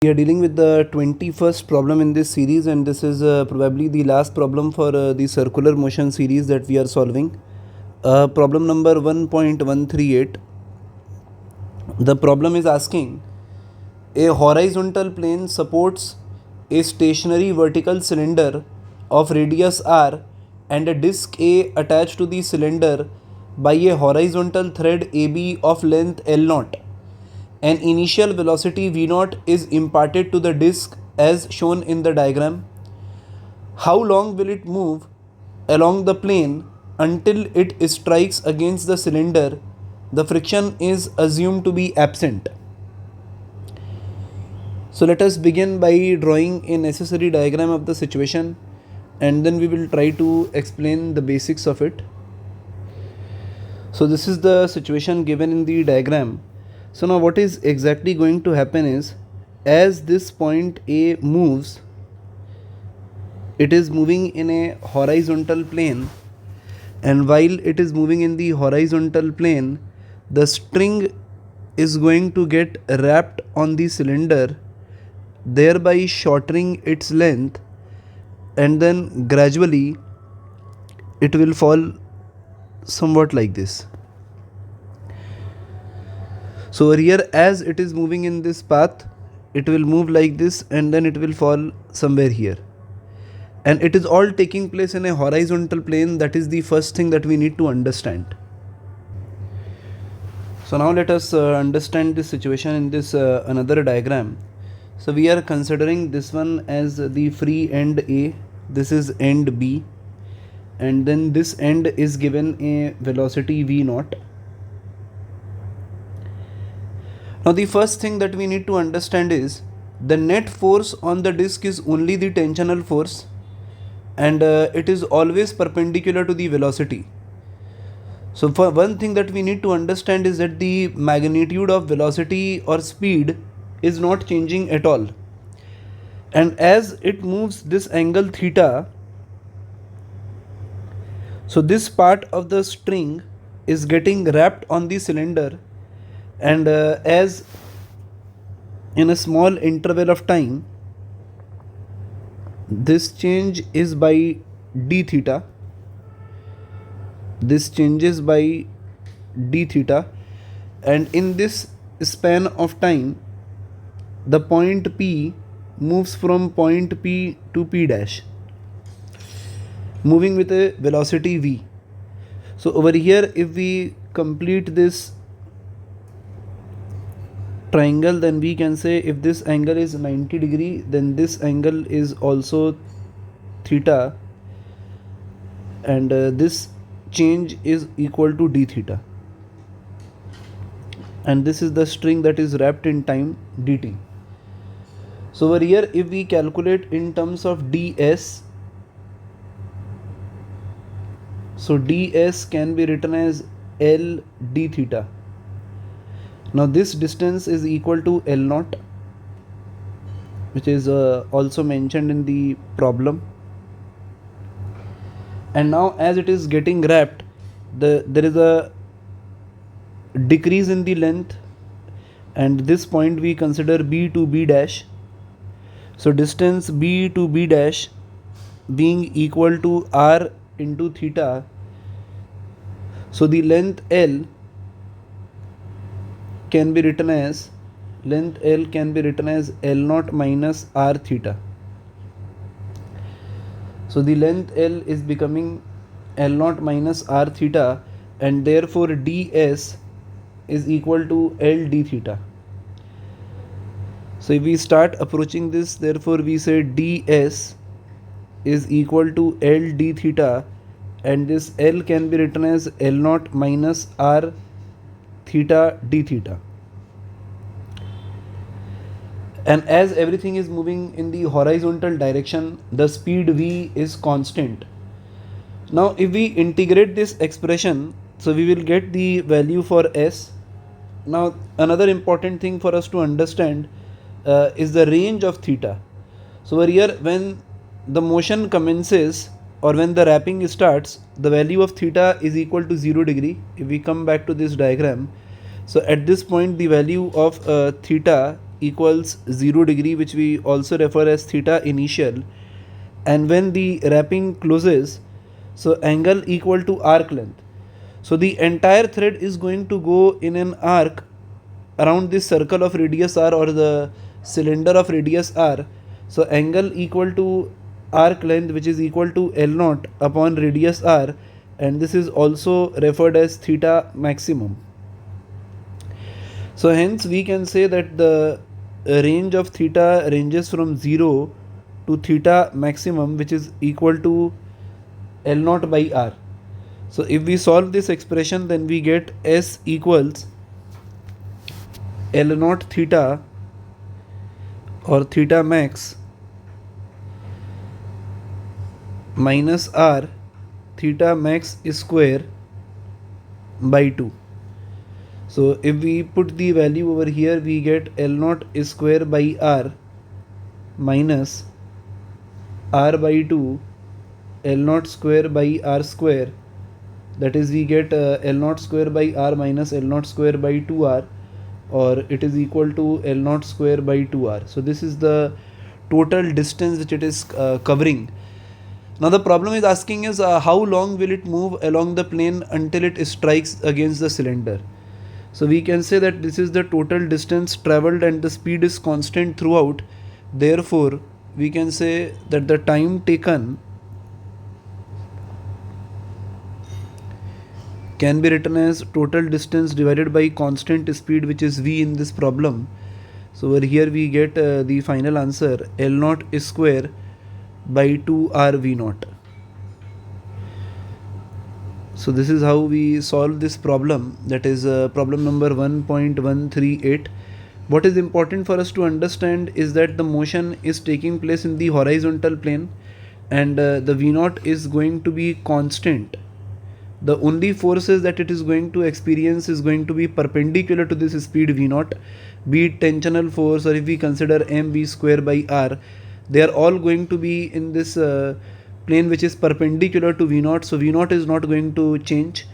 We are dealing with the 21st problem in this series, and this is probably the last problem for the circular motion series that we are solving. Problem number 1.138. The problem is asking a horizontal plane supports a stationary vertical cylinder of radius r and a disc A attached to the cylinder by a horizontal thread AB of length L0. An initial velocity V0 is imparted to the disc as shown in the diagram. How long will it move along the plane until it strikes against the cylinder? The friction is assumed to be absent. So let us begin by drawing a necessary diagram of the situation, and then we will try to explain the basics of it. So this is the situation given in the diagram. So now what is exactly going to happen is, as this point A moves, it is moving in a horizontal plane, and while it is moving in the horizontal plane, the string is going to get wrapped on the cylinder, thereby shortening its length, and then gradually it will fall somewhat like this. So over here, as it is moving in this path, it will move like this and then it will fall somewhere here. And it is all taking place in a horizontal plane. That is the first thing that we need to understand. So now let us understand this situation in this another diagram. So we are considering this one as the free end A, this is end B, and then this end is given a velocity V0. Now the first thing that we need to understand is the net force on the disc is only the tensional force, and it is always perpendicular to the velocity. So for one thing that we need to understand is that the magnitude of velocity or speed is not changing at all, and as it moves this angle theta, so this part of the string is getting wrapped on the cylinder, and as in a small interval of time, this change is by d theta, this changes by d theta, and in this span of time, the point P moves from point P to P dash, moving with a velocity V. So over here, if we complete this triangle, then we can say if this angle is 90 degree, then this angle is also theta, and this change is equal to d theta, and this is the string that is wrapped in time dt. So over here, if we calculate in terms of ds, so ds can be written as L d theta. Now this distance is equal to L0, which is also mentioned in the problem. And now as it is getting wrapped, there is a decrease in the length, and this point we consider B to B dash. So distance B to B dash being equal to R into theta, so the length L can be written as L0 minus R theta. So the length L is becoming L0 minus R theta, and therefore ds is equal to L d theta. So if we start approaching this, therefore we say ds is equal to L d theta, and this L can be written as L0 minus R theta d theta. And as everything is moving in the horizontal direction, the speed v is constant. Now if we integrate this expression, so we will get the value for s. Now another important thing for us to understand is the range of theta. So over here, when the motion commences or when the wrapping starts, the value of theta is equal to 0 degree. If we come back to this diagram, so at this point the value of theta equals 0 degree, which we also refer as theta initial, and when the wrapping closes, so angle equal to arc length. So the entire thread is going to go in an arc around this circle of radius r or the cylinder of radius r. So angle equal to arc length, which is equal to L0 upon radius r, and this is also referred as theta maximum. So hence we can say that the range of theta ranges from 0 to theta maximum, which is equal to L0 by r. So if we solve this expression, then we get S equals L0 theta or theta max minus r theta max square by 2. So if we put the value over here, we get L0 square by r minus r by 2 L0 square by r square, that is we get L0 square by r minus L0 square by 2r, or it is equal to L0 square by 2r. So this is the total distance which it is covering. Now the problem is asking is how long will it move along the plane until it strikes against the cylinder. So we can say that this is the total distance traveled and the speed is constant throughout. Therefore we can say that the time taken can be written as total distance divided by constant speed, which is v in this problem. So over here we get the final answer L0 square by 2r v0. So this is how we solve this problem, that is problem number 1.138. What is important for us to understand is that the motion is taking place in the horizontal plane, and the v0 is going to be constant. The only forces that it is going to experience is going to be perpendicular to this speed v0, be it tensional force, or if we consider mv square by r, they are all going to be in this plane which is perpendicular to v0. So v0 is not going to change,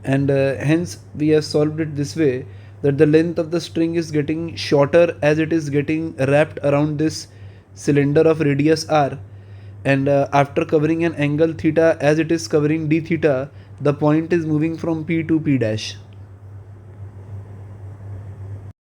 and hence we have solved it this way, that the length of the string is getting shorter as it is getting wrapped around this cylinder of radius r, and after covering an angle theta as it is covering d theta, the point is moving from p to p dash.